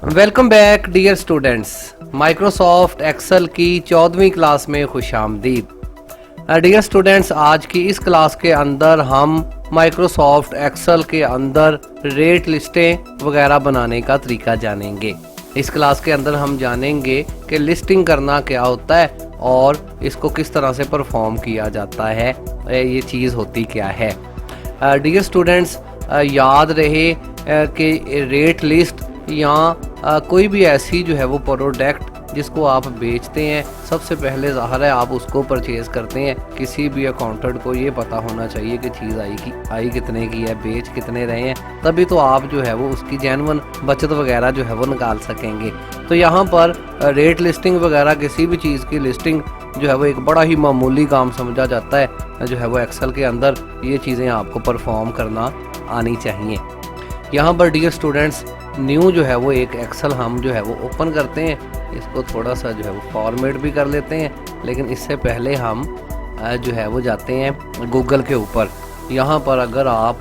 Welcome back dear students. Microsoft Excel की 14वीं class में खुशामदीद। डियर स्टूडेंट्स, आज की इस क्लास के अंदर हम माइक्रोसॉफ्ट एक्सेल के अंदर रेट लिस्टें वगैरह बनाने का तरीका जानेंगे। इस क्लास के अंदर हम जानेंगे कि लिस्टिंग करना क्या होता है और इसको किस तरह से परफॉर्म किया जाता है, ये चीज़ होती क्या है। डियर स्टूडेंट्स, याद रहे कि रेट लिस्ट या कोई भी ऐसी जो है वो प्रोडक्ट जिसको आप बेचते हैं, सबसे पहले ज़ाहिर है आप उसको परचेज़ करते हैं। किसी भी अकाउंटेंट को ये पता होना चाहिए कि चीज़ आई कितने की है, बेच कितने रहे हैं, तभी तो आप जो है वो उसकी जेन्युइन बचत वगैरह जो है वो निकाल सकेंगे। तो यहाँ पर रेट लिस्टिंग वगैरह किसी भी चीज़ की लिस्टिंग जो है वो एक बड़ा ही मामूली काम समझा जाता है। जो है वो एक्सेल के अंदर ये चीज़ें आपको परफॉर्म करना आनी चाहिए। यहाँ पर डियर स्टूडेंट्स, न्यू जो है वो एक एक्सेल हम जो है वो ओपन करते हैं। इसको थोड़ा सा जो है वो फॉर्मेट भी कर लेते हैं, लेकिन इससे पहले हम जो है वो जाते हैं गूगल के ऊपर। यहाँ पर अगर आप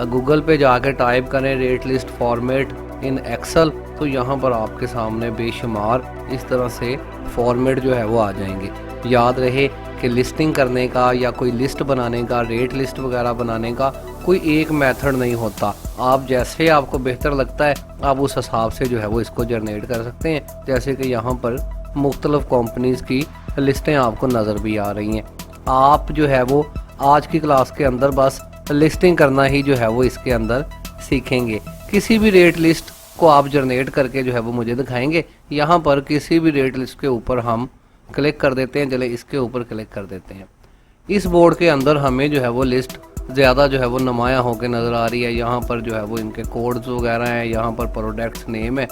गूगल पे जाके टाइप करें rate list format in Excel, तो यहाँ पर आपके सामने बेशुमार इस तरह से फॉर्मेट जो है वो आ जाएंगे। याद रहे कि लिस्टिंग करने का या कोई लिस्ट बनाने का, रेट लिस्ट वगैरह बनाने का कोई एक मेथड नहीं होता। आप जैसे आपको बेहतर लगता है आप उस हिसाब से जो है वो इसको जनरेट कर सकते हैं। जैसे कि यहाँ पर मुख्तलिफ कंपनीज़ की लिस्टें आपको नज़र भी आ रही हैं। आप जो है वो आज की क्लास के अंदर बस लिस्टिंग करना ही जो है वो इसके अंदर सीखेंगे। किसी भी रेट लिस्ट को आप जनरेट करके जो है वो मुझे दिखाएंगे। यहाँ पर किसी भी रेट लिस्ट के ऊपर हम क्लिक कर देते हैं। चले इसके ऊपर क्लिक कर देते हैं। इस बोर्ड के अंदर हमें जो है वो लिस्ट ज़्यादा जो है वो नुमाया होकर नज़र आ रही है। यहाँ पर जो है वो इनके कोड्स वगैरह हैं, यहाँ पर प्रोडक्ट्स नेम है।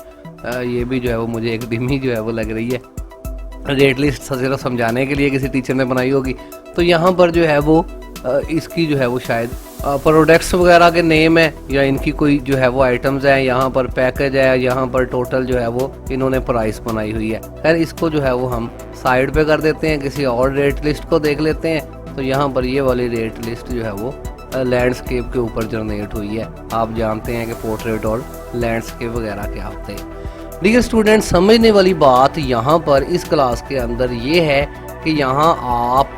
ये भी जो है वो मुझे एक डिमी जो है वो लग रही है, रेट लिस्ट सिर्फ समझाने के लिए किसी टीचर ने बनाई होगी। तो यहाँ पर जो है वो इसकी जो है वो शायद प्रोडक्ट्स वगैरह के नेम है या इनकी कोई जो है वो आइटम्स हैं। यहाँ पर पैकेज है, यहाँ पर टोटल जो है वो इन्होंने प्राइस बनाई हुई है। खैर इसको जो है वो हम साइड पे कर देते हैं, किसी और रेट लिस्ट को देख लेते हैं। तो यहाँ पर ये वाली रेट लिस्ट जो है वो लैंडस्केप के ऊपर जनरेट हुई है। आप जानते हैं कि पोर्ट्रेट और लैंडस्केप वगैरह क्या होते हैं। डियर स्टूडेंट, समझने वाली बात यहाँ पर इस क्लास के अंदर ये है कि यहाँ आप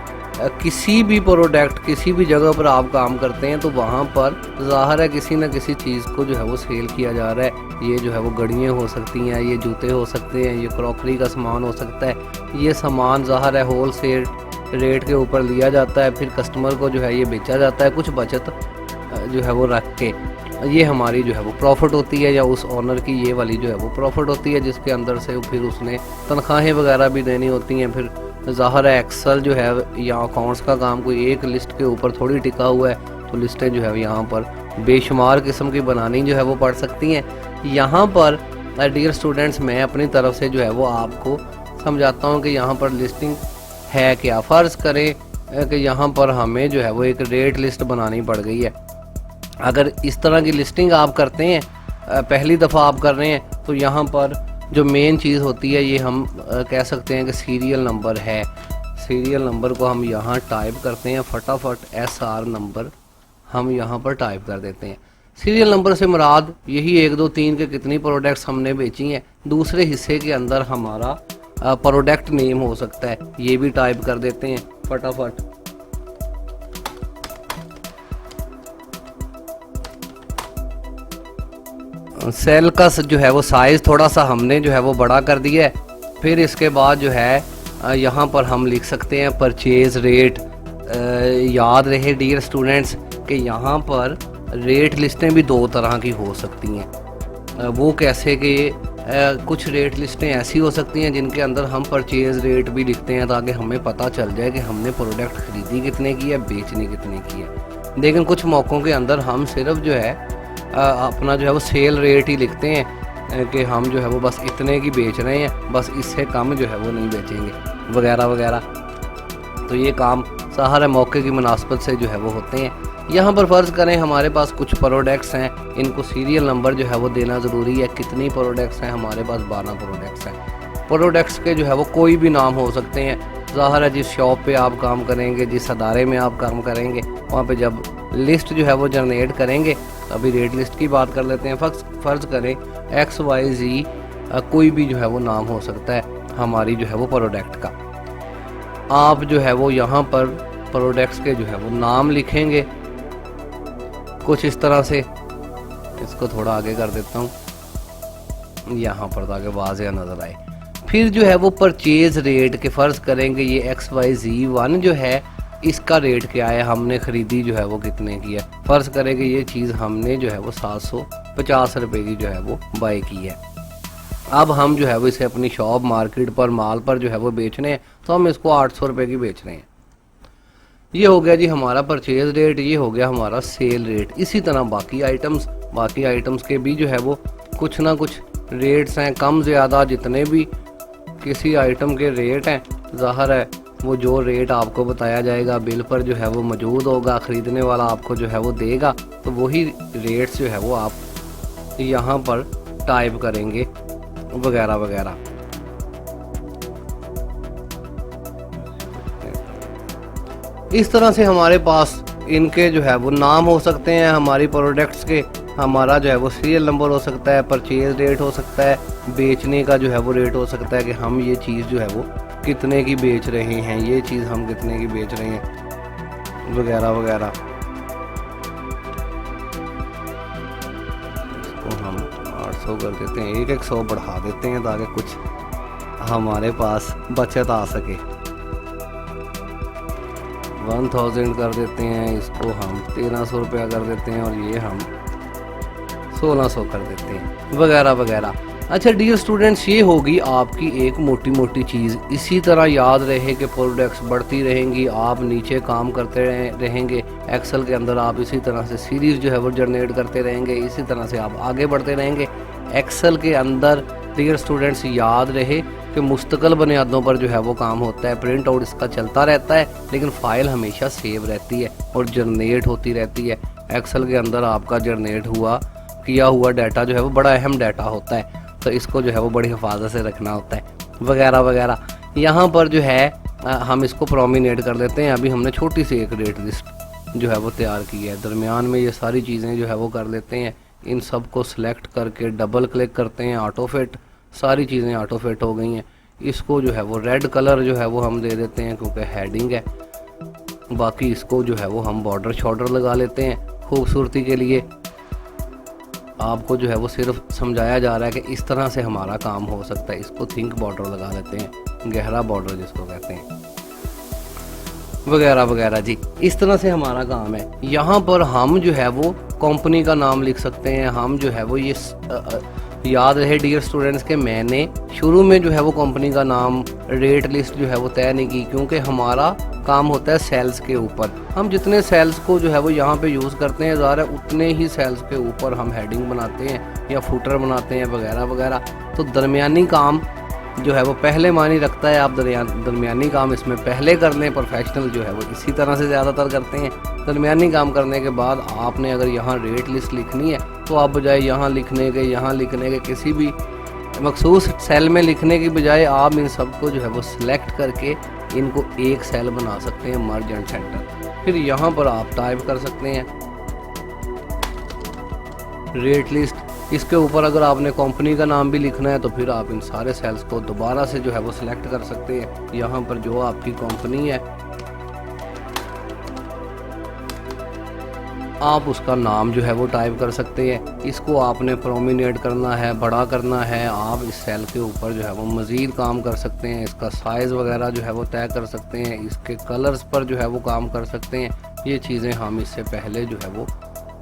किसी भी प्रोडक्ट किसी भी जगह पर आप काम करते हैं तो वहाँ पर ज़ाहिर है किसी न किसी चीज़ को जो है वो सेल किया जा रहा है। ये जो है वो घड़ियाँ हो सकती हैं, ये जूते हो सकते हैं, ये क्रॉकरी का सामान हो सकता है। ये सामान ज़ाहिर है होल सेल रेट के ऊपर लिया जाता है, फिर कस्टमर को जो है ये बेचा जाता है कुछ बचत जो है वो रख के। ये हमारी जो है वो प्रॉफिट होती है, या उस ऑनर की ये वाली जो है वो प्रॉफिट होती है, जिसके अंदर से फिर उसने तनख्वाहें वगैरह भी देनी होती हैं। फिर ज़ाहिर है एक्सेल जो है या अकाउंट्स का काम कोई एक लिस्ट के ऊपर थोड़ी टिका हुआ है, तो लिस्टें जो है यहाँ पर बेशुमार किस्म की बनानी जो है वो पड़ सकती हैं। यहाँ पर डियर स्टूडेंट्स, मैं अपनी तरफ से जो है वो आपको समझाता हूँ कि यहाँ पर लिस्टिंग है क्या। फ़र्ज़ करें कि यहाँ पर हमें जो है वो एक रेट लिस्ट बनानी पड़ गई है। अगर इस तरह की लिस्टिंग आप करते हैं, पहली दफ़ा आप कर रहे हैं, तो यहाँ पर जो मेन चीज़ होती है ये हम कह सकते हैं कि सीरियल नंबर है। सीरियल नंबर को हम यहाँ टाइप करते हैं, फटाफट SR नंबर हम यहाँ पर टाइप कर देते हैं। सीरियल नंबर से मुराद यही 1 2 3 के कितनी प्रोडक्ट्स हमने बेची हैं। दूसरे हिस्से के अंदर हमारा प्रोडक्ट नेम हो सकता है, ये भी टाइप कर देते हैं फटाफट। सेल का जो है वो साइज़ थोड़ा सा हमने जो है वो बड़ा कर दिया है। फिर इसके बाद जो है यहाँ पर हम लिख सकते हैं परचेज़ रेट। याद रहे डियर स्टूडेंट्स कि यहाँ पर रेट लिस्टें भी 2 तरह की हो सकती हैं। वो कैसे कि कुछ रेट लिस्टें ऐसी हो सकती हैं जिनके अंदर हम परचेज़ रेट भी लिखते हैं, ताकि हमें पता चल जाए कि हमने प्रोडक्ट ख़रीदी कितने की है, बेचनी कितने की है। लेकिन कुछ मौक़ों के अंदर हम सिर्फ जो है अपना जो है वो सेल रेट ही लिखते हैं कि हम जो है वो बस इतने की बेच रहे हैं, बस इससे कम जो है वो नहीं बेचेंगे वगैरह वगैरह। तो ये काम सारे मौके की मुनासबत से जो है वो होते हैं। यहाँ पर फ़र्ज़ करें हमारे पास कुछ प्रोडक्ट्स हैं, इनको सीरियल नंबर जो है वो देना ज़रूरी है। कितनी प्रोडक्ट्स हैं हमारे पास? 12 प्रोडक्ट्स हैं। प्रोडक्ट्स के जो है वो कोई भी नाम हो सकते हैं। ज़ाहिर है जिस शॉप पे आप काम करेंगे, जिस अदारे में आप काम करेंगे, वहाँ पे जब लिस्ट जो है वो जनरेट करेंगे, अभी रेट लिस्ट की बात कर लेते हैं। फ़र्ज़ करें XYZ कोई भी जो है वो नाम हो सकता है हमारी जो है वो प्रोडक्ट का। आप जो है वो यहाँ पर प्रोडक्ट्स के जो है वो नाम लिखेंगे कुछ इस तरह से। इसको थोड़ा आगे कर देता हूँ यहाँ पर ताकि वाज़ेह नज़र आए। फिर जो है वो परचेज रेट के फ़र्ज़ करेंगे ये XYZ1 जो है इसका रेट क्या है, हमने ख़रीदी जो है वो कितने की है। फ़र्ज़ करेंगे ये चीज़ हमने जो है वो 750 रुपये की जो है वो बाई की है। अब हम जो है वो इसे अपनी शॉप मार्केट पर माल पर जो है वो बेचने हैं, तो हम इसको 800 रुपये की बेच रहे हैं। ये हो गया जी हमारा परचेज रेट, ये हो गया हमारा सेल रेट। इसी तरह बाकी आइटम्स के भी जो है वो कुछ ना कुछ रेट्स हैं, कम ज़्यादा जितने भी किसी आइटम के रेट हैं, ज़ाहिर है वो जो रेट आपको बताया जाएगा बिल पर जो है वो मौजूद होगा, ख़रीदने वाला आपको जो है वो देगा, तो वही रेट्स जो है वो आप यहाँ पर टाइप करेंगे वगैरह वगैरह। इस तरह से हमारे पास इनके जो है वो नाम हो सकते हैं, हमारी प्रोडक्ट्स के, हमारा जो है वो सीरियल नंबर हो सकता है, परचेज रेट हो सकता है, बेचने का जो है वो रेट हो सकता है कि हम ये चीज़ जो है वो कितने की बेच रहे हैं, ये चीज़ हम कितने की बेच रहे हैं वगैरह वगैरह। इसको हम 800 कर देते हैं, एक 100 बढ़ा देते हैं ताकि कुछ हमारे पास बचत आ सके। 1000 कर देते हैं, इसको हम 1300 रुपया कर देते हैं और ये हम 1600 कर देते हैं वगैरह वगैरह। अच्छा डियर स्टूडेंट्स, ये होगी आपकी एक मोटी मोटी चीज़। इसी तरह याद रहे कि प्रोडक्ट्स बढ़ती रहेंगी, आप नीचे काम करते रहेंगे एक्सेल के अंदर, आप इसी तरह से सीरीज़ जो है वो जनरेट करते रहेंगे, इसी तरह से आप आगे बढ़ते रहेंगे एक्सेल के अंदर। डियर स्टूडेंट्स याद रहे कि मुस्तकिल बुनियादों पर जो है वो काम होता है, प्रिंट आउट इसका चलता रहता है लेकिन फ़ाइल हमेशा सेव रहती है और जनरेट होती रहती है। एक्सेल के अंदर आपका जनरेट किया हुआ डाटा जो है वो बड़ा अहम डाटा होता है, तो इसको जो है वो बड़ी हिफाजत से रखना होता है वगैरह वगैरह। यहाँ पर जो है हम इसको प्रोमिनेट कर देते हैं। अभी हमने छोटी सी एक रेट लिस्ट जो है वो तैयार की है, दरमियान में ये सारी चीज़ें जो है वो कर लेते हैं। इन सब को सिलेक्ट करके डबल क्लिक करते हैं, ऑटो फिट, सारी चीज़ें ऑटो फिट हो गई हैं। इसको जो है वो रेड कलर जो है वो हम दे देते हैं क्योंकि हेडिंग है। बाकी इसको जो है वो हम बॉर्डर शॉर्डर लगा लेते हैं खूबसूरती के लिए। आपको जो है वो सिर्फ समझाया जा रहा है कि इस तरह से हमारा काम हो सकता है। इसको थिंक बॉर्डर लगा लेते हैं, गहरा बॉर्डर जिसको कहते हैं वगैरह वगैरह जी। इस तरह से हमारा काम है। यहाँ पर हम जो है वो कंपनी का नाम लिख सकते हैं। हम जो है वो ये याद रहे डियर स्टूडेंट्स के मैंने शुरू में जो है वो कंपनी का नाम रेट लिस्ट जो है वो तय नहीं की, क्योंकि हमारा काम होता है सेल्स के ऊपर। हम जितने सेल्स को जो है वो यहाँ पे यूज़ करते हैं ज़ाहिर है उतने ही सेल्स के ऊपर हम हेडिंग बनाते हैं या फुटर बनाते हैं वगैरह वगैरह। तो दरमियानी काम जो है वो पहले मानी रखता है। आप दरमियानी काम इसमें पहले कर लें, प्रोफेशनल जो है वो इसी तरह से ज़्यादातर करते हैं। दरमियानी काम करने के बाद आपने अगर यहाँ रेट लिस्ट लिखनी है तो आप बजाय यहाँ लिखने के किसी भी मखसूस सेल में लिखने की बजाय आप इन सबको जो है वो सिलेक्ट करके इनको एक सेल बना सकते हैं, मर्ज एंड सेंटर। फिर यहाँ पर आप टाइप कर सकते हैं रेट लिस्ट। इसके ऊपर अगर आपने कंपनी का नाम भी लिखना है तो फिर आप इन सारे सेल्स को दोबारा से जो है वो सिलेक्ट कर सकते हैं। यहाँ पर जो आपकी कंपनी है आप उसका नाम जो है वो टाइप कर सकते हैं। इसको आपने प्रोमिनेट करना है, बड़ा करना है, आप इस सेल के ऊपर जो है वो मज़ीद काम कर सकते हैं। इसका साइज़ वगैरह जो है वो तय कर सकते हैं, इसके कलर्स पर जो है वो काम कर सकते हैं। ये चीज़ें हम इससे पहले जो है वो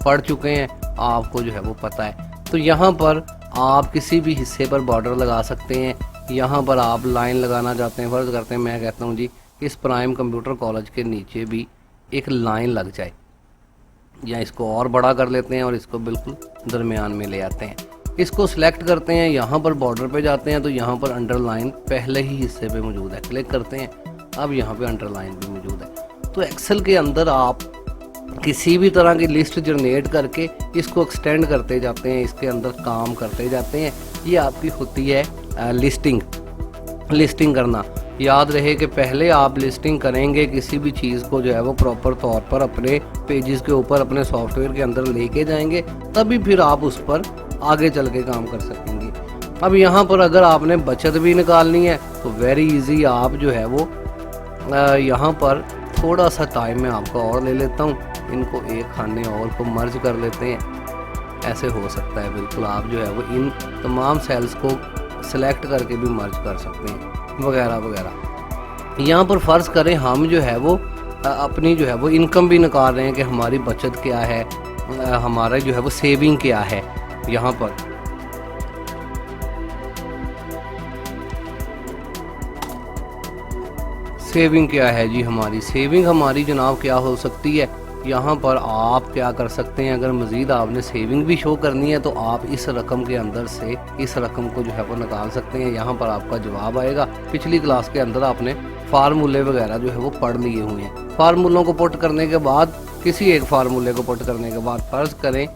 पढ़ चुके हैं, आपको जो है वो पता है। तो यहाँ पर आप किसी भी हिस्से पर बॉर्डर लगा सकते हैं। यहाँ पर आप लाइन लगाना चाहते हैं, फ़र्ज़ करते हैं मैं कहता हूँ जी इस प्राइम कंप्यूटर कॉलेज के नीचे भी एक लाइन लग जाए, या इसको और बड़ा कर लेते हैं और इसको बिल्कुल दरमियान में ले आते हैं। इसको सिलेक्ट करते हैं, यहाँ पर बॉर्डर पे जाते हैं तो यहाँ पर अंडरलाइन पहले ही हिस्से पे मौजूद है, क्लिक करते हैं, अब यहाँ पे अंडरलाइन भी मौजूद है। तो एक्सेल के अंदर आप किसी भी तरह की लिस्ट जनरेट करके इसको एक्सटेंड करते जाते हैं, इसके अंदर काम करते जाते हैं। ये आपकी होती है लिस्टिंग करना। याद रहे कि पहले आप लिस्टिंग करेंगे किसी भी चीज़ को जो है वो प्रॉपर तौर पर अपने पेजेस के ऊपर अपने सॉफ्टवेयर के अंदर लेके जाएंगे, तभी फिर आप उस पर आगे चल के काम कर सकेंगे। अब यहाँ पर अगर आपने बचत भी निकालनी है तो वेरी इजी, आप जो है वो यहाँ पर थोड़ा सा टाइम मैं आपका और ले लेता हूँ, इनको एक खाने और को मर्ज कर लेते हैं। ऐसे हो सकता है बिल्कुल, आप जो है वो इन तमाम सेल्स को सिलेक्ट करके भी मर्ज कर सकते हैं वगैरह वगैरह। यहाँ पर फ़र्ज़ करें हम जो है वो अपनी जो है वो इनकम भी निकाल रहे हैं कि हमारी बचत क्या है, हमारा जो है वो सेविंग क्या है। यहाँ पर सेविंग क्या है जी, हमारी सेविंग हमारी जनाब क्या हो सकती है। यहाँ पर आप क्या कर सकते हैं, अगर मज़ीद आपने सेविंग भी शो करनी है तो आप इस रकम के अंदर से इस रकम को जो है वो निकाल सकते हैं। यहाँ पर आपका जवाब आएगा। पिछली क्लास के अंदर आपने फार्मूले वगैरह जो है वो पढ़ लिए हुए हैं। फार्मूलों को पुट करने के बाद, किसी एक फार्मूले को पुट करने के बाद फ़र्ज़ करें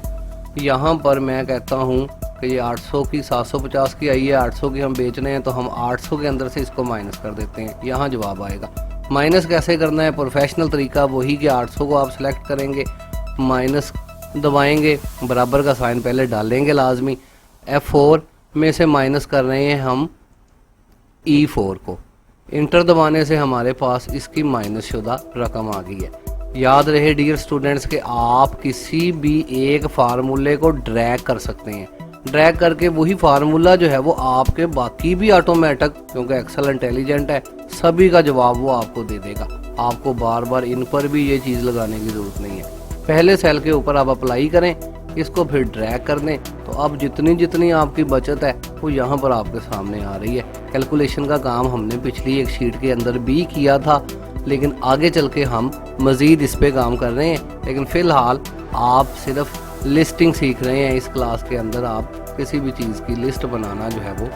यहाँ पर मैं कहता हूँ कि ये 800 की 750 की आई है, 800 की हम बेच रहे हैं तो हम 800 के अंदर से इसको माइनस कर देते हैं। यहाँ जवाब आएगा। माइनस कैसे करना है, प्रोफेशनल तरीका वही कि 800 को आप सेलेक्ट करेंगे, माइनस दबाएंगे, बराबर का साइन पहले डालेंगे लाजमी, F4 में से माइनस कर रहे हैं हम E4 को, इंटर दबाने से हमारे पास इसकी माइनस शुदा रकम आ गई है। याद रहे डियर स्टूडेंट्स कि आप किसी भी एक फार्मूले को ड्रैग कर सकते हैं, ड्रैग करके वही फार्मूला जो है वो आपके बाकी भी ऑटोमेटिक, क्योंकि एक्सेल इंटेलिजेंट है, सभी का जवाब वो आपको दे देगा। आपको बार बार इन पर भी ये चीज़ लगाने की ज़रूरत नहीं है। पहले सेल के ऊपर आप अप्लाई करें, इसको फिर ड्रैग कर दें, तो अब जितनी जितनी आपकी बचत है वो यहाँ पर आपके सामने आ रही है। कैलकुलेशन का काम हमने पिछली एक शीट के अंदर भी किया था, लेकिन आगे चल के हम मज़ीद इस पे काम कर रहे हैं। लेकिन फ़िलहाल आप सिर्फ लिस्टिंग सीख रहे हैं। इस क्लास के अंदर आप किसी भी चीज़ की लिस्ट बनाना जो है वो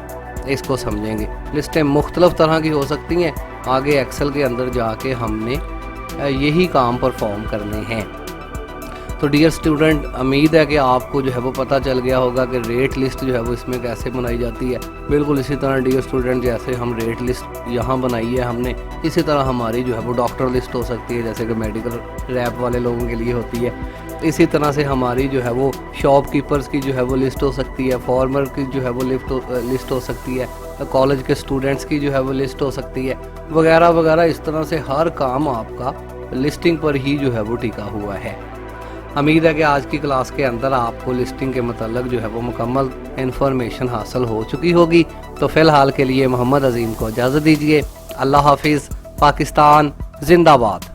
इसको समझेंगे। लिस्टें मुख्तलिफ तरह की हो सकती हैं। आगे एक्सेल के अंदर जाके हमने यही काम परफॉर्म करने हैं। तो डियर स्टूडेंट, उम्मीद है कि आपको जो है वो पता चल गया होगा कि रेट लिस्ट जो है वो इसमें कैसे बनाई जाती है। बिल्कुल इसी तरह डियर स्टूडेंट, जैसे हम रेट लिस्ट यहाँ बनाई है हमने, इसी तरह हमारी जो है वो डॉक्टर लिस्ट हो सकती है, जैसे कि मेडिकल रैप वाले लोगों के लिए होती है। इसी तरह से हमारी जो है वो शॉपकीपर्स की जो है वो लिस्ट हो सकती है, फार्मर की जो है वो लिस्ट हो सकती है, कॉलेज के स्टूडेंट्स की जो है वो लिस्ट हो सकती है, वगैरह वगैरह। इस तरह से हर काम आपका लिस्टिंग पर ही जो है वो टिका हुआ है। उम्मीद है कि आज की क्लास के अंदर आपको लिस्टिंग के मतलब जो है वो मुकम्मल इन्फॉर्मेशन हासिल हो चुकी होगी। तो फ़िलहाल के लिए मोहम्मद अजीम को इजाज़त दीजिए। अल्लाह हाफिज़। पाकिस्तान जिंदाबाद।